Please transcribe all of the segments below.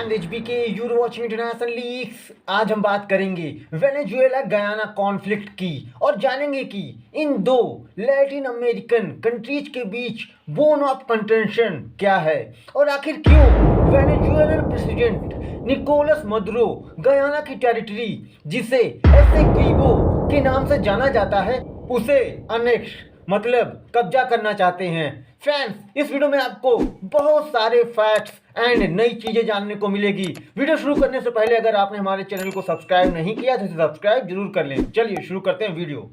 M HBK you're watching international leagues. आज हम बात करेंगे वेनेजुएला गयाना कॉन्फ्लिक्ट की और जानेंगे कि इन दो लैटिन अमेरिकन कंट्रीज के बीच बोन ऑफ कंटेंशन क्या है और आखिर क्यों Venezuelan president Nicolas Maduro Guyana की टेरिटरी जिसे एसेक्विबो के नाम से जाना जाता है उसे अनेक्स मतलब कब्जा करना चाहते हैं। फ्रेंड्स, इस वीडियो में आपको बहुत सारे फैक्ट्स एंड नई चीजें जानने को मिलेगी। वीडियो शुरू करने से पहले अगर आपने हमारे चैनल को सब्सक्राइब नहीं किया तो सब्सक्राइब जरूर कर लें। चलिए शुरू करते हैं वीडियो।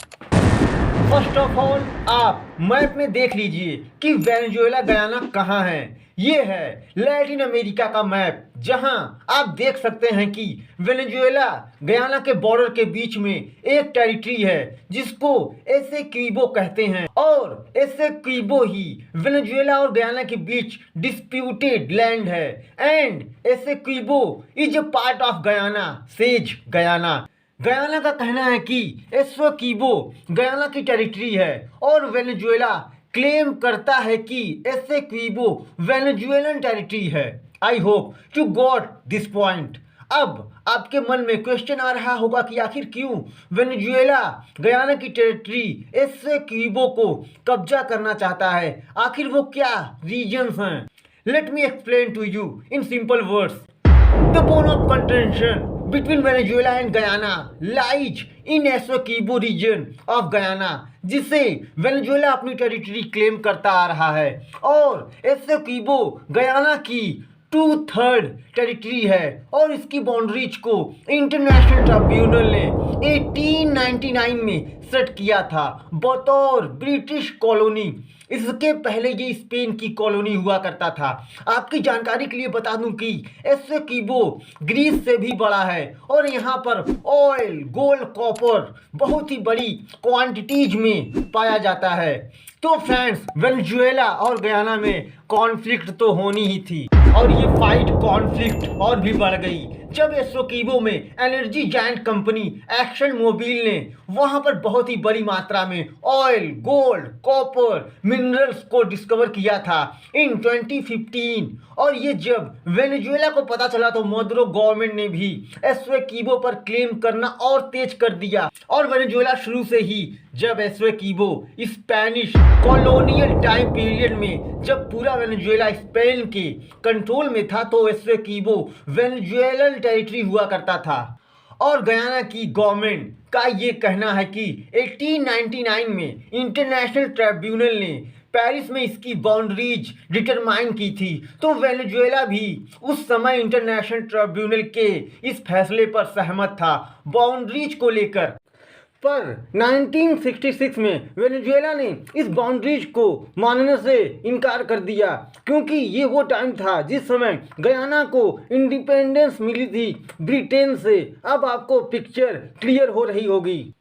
फर्स्ट ऑफ ऑल आप मैप में देख लीजिए कि वेनेजुएला गयाना कहाँ है। ये है लैटिन अमेरिका का मैप, जहां आप देख सकते हैं कि वेनेजुएला गयाना के बॉर्डर के बीच में एक टेरिटरी है जिसको एसेक्विबो कहते हैं और एसेक्विबो ही वेनेजुएला और गयाना के बीच डिस्प्यूटेड लैंड है and Essequibo is a part of Guyana says Guyana. Guyana का कहना है कि एसेक्विबो गयाना की टेरिटरी है और वेनेजुएला क्लेम करता है कि एसेक्विबो वेनेजुएलन टेरिटरी है। I hope you got this point. अब आपके मन में क्वेश्चन आ रहा होगा कि आखिर क्यों वेनेजुएला गयाना की टेरिटरी एसेक्विबो को कब्जा करना चाहता है, आखिर वो क्या रीजंस हैं। Let me explain to you in simple words. The bone of contention between Venezuela and Guyana lies in Essequibo region of Guyana, जिसे वेनेजुएला अपनी टेरिटरी क्लेम करता आ रहा है और एसेक्विबो गयाना की 2/3 टेरिटरी है और इसकी बाउंड्रीज को इंटरनेशनल ट्रिब्यूनल ने 1899 में सेट किया था बतौर ब्रिटिश कॉलोनी। इसके पहले ये स्पेन की कॉलोनी हुआ करता था। आपकी जानकारी के लिए बता दूं कि एसेक्विबो ग्रीस से भी बड़ा है और यहाँ पर ऑयल, गोल्ड, कॉपर बहुत ही बड़ी क्वांटिटीज में पाया जाता है। तो फ्रेंड्स, वेनेजुएला और गयाना में कॉन्फ्लिक्ट तो होनी ही थी और ये फाइट कॉन्फ्लिक्ट और भी बढ़ गई जब एसेक्विबो में energy giant company Exxon Mobil ने वहां पर बहुत ही बड़ी मात्रा में ऑयल, गोल्ड, कॉपर, मिनरल्स को डिस्कवर किया था इन 2015। और ये जब वेनेजुएला को पता चला तो मदुरो गवर्नमेंट ने भी एसेक्विबो पर क्लेम करना और तेज कर दिया और वेनेजुएला शुरू से ही जब एसेक्विबो स्पेनिश कॉलोनियल टाइम पीरियड में जब पूरा वेनेजुएला स्पेन के कंट्रोल में था तो एसेक्विबो वेनेजुएलन टेरिटरी हुआ करता था। और गयाना की गवर्नमेंट का ये कहना है कि 1899 में इंटरनेशनल ट्रिब्यूनल ने पेरिस में इसकी बाउंड्रीज डिटरमाइन की थी, तो वेनेजुएला भी उस समय इंटरनेशनल ट्रिब्यूनल के इस फैसले पर सहमत था बाउंड्रीज को लेकर। पर 1966 में वेनेजुएला ने इस बाउंड्रीज को मानने से इनकार कर दिया क्योंकि ये वो टाइम था जिस समय गयाना को इंडिपेंडेंस मिली थी ब्रिटेन से। अब आपको पिक्चर क्लियर हो रही होगी।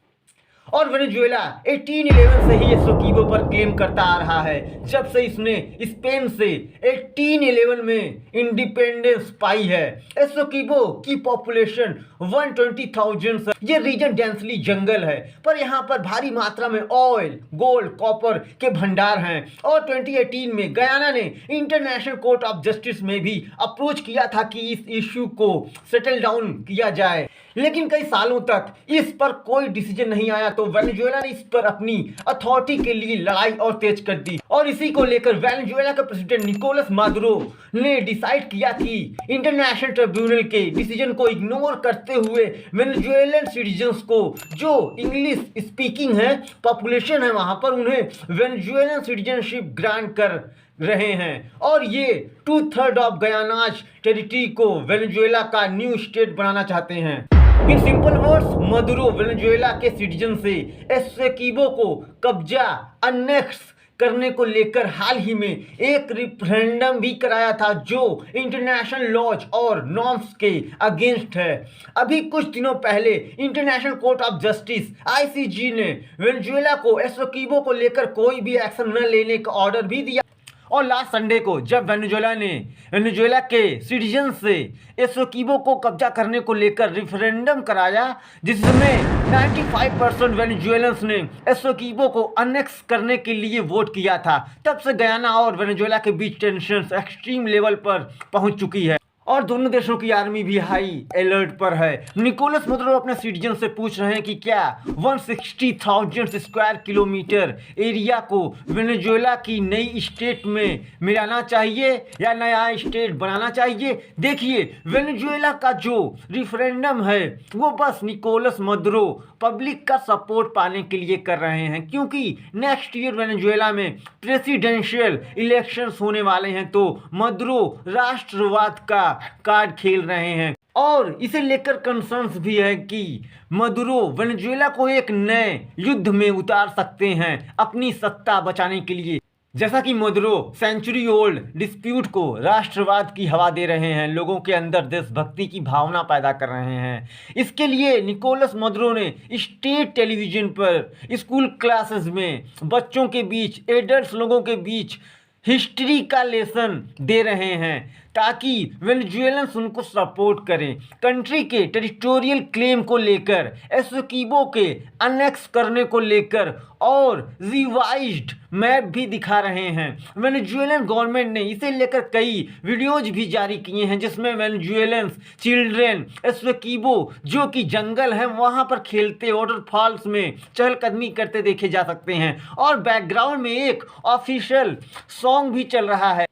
और वेनेजुएला 1811 से ही एसेक्विबो पर क्लेम करता आ रहा है जब से इसने स्पेन से 1811 में इंडिपेंडेंस पाई है। एसेक्विबो की पॉपुलेशन 120,000 है। ये रीजन डेंसली जंगल है पर यहाँ पर भारी मात्रा में ऑयल, गोल्ड, कॉपर के भंडार हैं और 2018 में गयाना ने इंटरनेशनल कोर्ट ऑफ जस्टिस में भी अप्रोच किया था कि इस इश्यू को सेटल डाउन किया जाए, लेकिन कई सालों तक इस पर कोई डिसीजन नहीं आया। तो वेनेजुएला ने इस पर अपनी अथॉरिटी के लिए लड़ाई और तेज कर दी और इसी को लेकर वेनेजुएला के प्रेसिडेंट निकोलस मादुरो ने डिसाइड किया कि इंटरनेशनल ट्रिब्यूनल के डिसीजन को इग्नोर करते हुए वेनेजुएलन सिटीजन्स को जो इंग्लिश स्पीकिंग है पॉपुलेशन है वहां पर उन्हें वेनेजुएलन सिटीजनशिप ग्रांट कर रहे हैं और ये 2/3 ऑफ गयानाज टेरिटरी को वेनेजुएला का न्यू स्टेट बनाना चाहते हैं। इन सिंपल वर्ड्स, मदुरो वेनेजुएला के सिटीजन से एसेक्विबो को कब्जा अनेक्स करने को लेकर हाल ही में एक रेफरेंडम भी कराया था जो इंटरनेशनल लॉज और नॉर्म्स के अगेंस्ट है। अभी कुछ दिनों पहले international court of justice ICJ ने वेनेजुएला को एसेक्विबो को लेकर कोई भी एक्शन न लेने का ऑर्डर भी दिया और लास्ट संडे को जब वेनेजुएला ने वेनेजुएला के सिटीजन से एसेक्विबो को कब्जा करने को लेकर रेफरेंडम कराया जिसमें 95% वेनेजुएलन्स ने एसेक्विबो को अनेक्स करने के लिए वोट किया था, तब से गयाना और वेनेजुएला के बीच टेंशन एक्सट्रीम लेवल पर पहुंच चुकी है। और दोनों देशों की आर्मी भी हाई अलर्ट पर है। निकोलस मदुरो अपने सिटीजन से पूछ रहे हैं कि क्या 160,000 स्क्वायर किलोमीटर एरिया को वेनेजुएला की नई स्टेट में मिलाना चाहिए या नया स्टेट बनाना चाहिए। देखिए, वेनेजुएला का जो रिफरेंडम है वो बस निकोलस मदुरो पब्लिक का सपोर्ट पाने के लिए कर रहे हैं, क्योंकि नेक्स्ट ईयर वेनेजुएला में प्रेसिडेंशियल इलेक्शंस होने वाले हैं, तो मदुरो राष्ट्रवाद का कार्ड खेल रहे हैं। और इसे लेकर कंसर्न्स भी है कि मदुरो वेनेजुएला को एक नए युद्ध में उतार सकते हैं अपनी सत्ता बचाने के लिए। जैसा कि मदुरो सेंचुरी ओल्ड डिस्प्यूट को राष्ट्रवाद की हवा दे रहे हैं, लोगों के अंदर देशभक्ति की भावना पैदा कर रहे हैं। इसके लिए निकोलस मदुरो ने स्टेट टेलीविजन पर स्कूल क्लासेस में बच्चों के बीच, एडल्ट लोगों के बीच हिस्ट्री का लेसन दे रहे हैं ताकि वेनेजुएलन्स उनको सपोर्ट करें। कंट्री के टेरिटोरियल क्लेम को लेकर, एसोकीबो के अनेक्स करने को लेकर और रिवाइज्ड मैप भी दिखा रहे हैं। वेनेजुएलन गवर्नमेंट ने इसे लेकर कई वीडियोज भी जारी किए हैं, जिसमें वेनेजुएलन्स चिल्ड्रेन एसोकीबो जो कि जंगल है वहां पर खेलते, वाटरफॉल्स में चहलकदमी करते देखे जा सकते हैं। और बैकग्राउंड में एक ऑफिशियल सॉन्ग भी चल रहा है,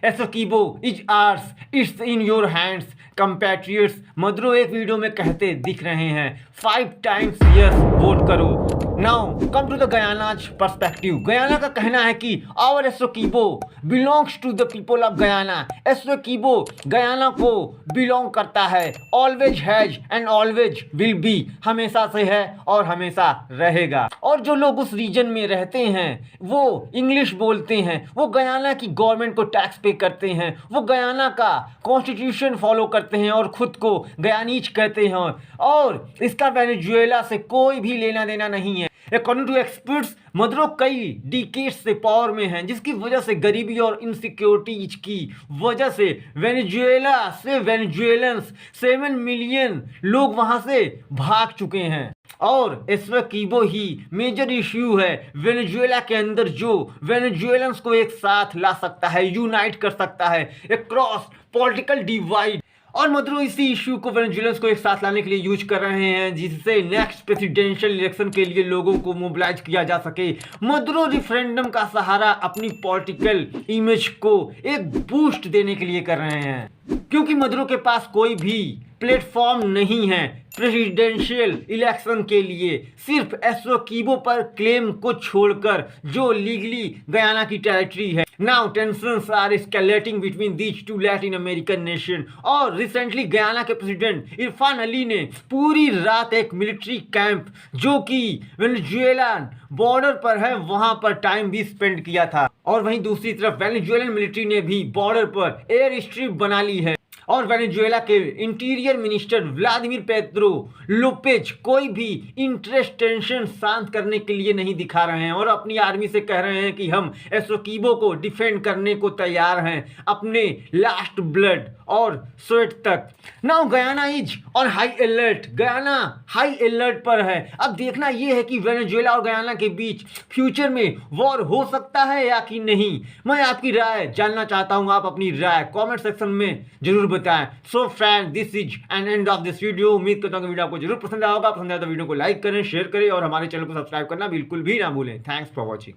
Essequibo is ours, it's in your hands compatriots. Maduro एक वीडियो में कहते दिख रहे हैं 5 टाइम्स यस वोट करो। Now come to the Guyana's perspective. Guyana का कहना है कि our Essequibo belongs to the people of Guyana. Essequibo Guyana को बिलोंग करता है, always has and always will be, हमेशा से है और हमेशा रहेगा। और जो लोग उस रीजन में रहते हैं वो इंग्लिश बोलते हैं, वो गयाना की गवर्नमेंट को टैक्स पे करते हैं, वो गयाना का कॉन्स्टिट्यूशन फॉलो करते हैं और खुद को गयानीज कहते हैं, और इसका वेनेजुएला से कोई भी लेना देना नहीं है। अकॉर्डिंग टू एक्सपर्ट्स, मदुरो कई डिकेड्स से पावर में हैं, जिसकी वजह से गरीबी और इनसिक्योरिटीज की वजह से वेनेजुएला से वेनेजुएलन्स 7 मिलियन लोग वहां से भाग चुके हैं। और एसोकीबो ही मेजर इश्यू है वेनेजुएला के अंदर, जो वेनेजुएलन्स को एक साथ ला सकता है, यूनाइट कर सकता है अक्रॉस पॉलिटिकल डिवाइड। और मदुरो इसी इश्यू को वेनेजुएलन्स को एक साथ लाने के लिए यूज कर रहे हैं, जिससे नेक्स्ट प्रेसिडेंशियल इलेक्शन के लिए लोगों को मोबिलाइज किया जा सके। मदुरो रिफरेंडम का सहारा अपनी पॉलिटिकल इमेज को एक बूस्ट देने के लिए कर रहे हैं, क्योंकि मदुरो के पास कोई भी प्लेटफॉर्म नहीं है प्रेसिडेंशियल इलेक्शन के लिए, सिर्फ एसोकीबो पर क्लेम को छोड़कर जो लीगली गयाना की टेरिटरी है। Now tensions are escalating between these two Latin American nation. और रिसेंटली गयाना के प्रेसिडेंट इरफान अली ने पूरी रात एक मिलिट्री कैंप जो कि वेनेजुएला बॉर्डर पर है वहां पर टाइम भी स्पेंड किया था। और वहीं दूसरी तरफ वेनेजुएलन मिलिट्री ने भी बॉर्डर पर एयर स्ट्रिप बना ली है। और वेनेजुएला के interior minister Vladimir Pedro Lopez कोई भी इंटरेस्ट टेंशन शांत करने के लिए नहीं दिखा रहे हैं और अपनी आर्मी से कह रहे हैं कि हम एसोकीबो को डिफेंड करने को तैयार हैं अपने लास्ट ब्लड और स्वेट तक। Now Guyana is on high alert. Guyana high alert पर है। अब देखना यह है कि वेनेजुएला और गयाना के बीच फ्यूचर में वॉर हो सकता है या कि नहीं। मैं आपकी राय जानना चाहता हूं, आप अपनी राय कमेंट सेक्शन में जरूर बताएं। So friend, this is an end of this video. उम्मीद करता हूं कि वीडियो आपको जरूर पसंद आएगा। पसंद आया तो वीडियो को लाइक करें, शेयर करें और हमारे चैनल को सब्सक्राइब करना बिल्कुल भी ना भूलें। Thanks for watching.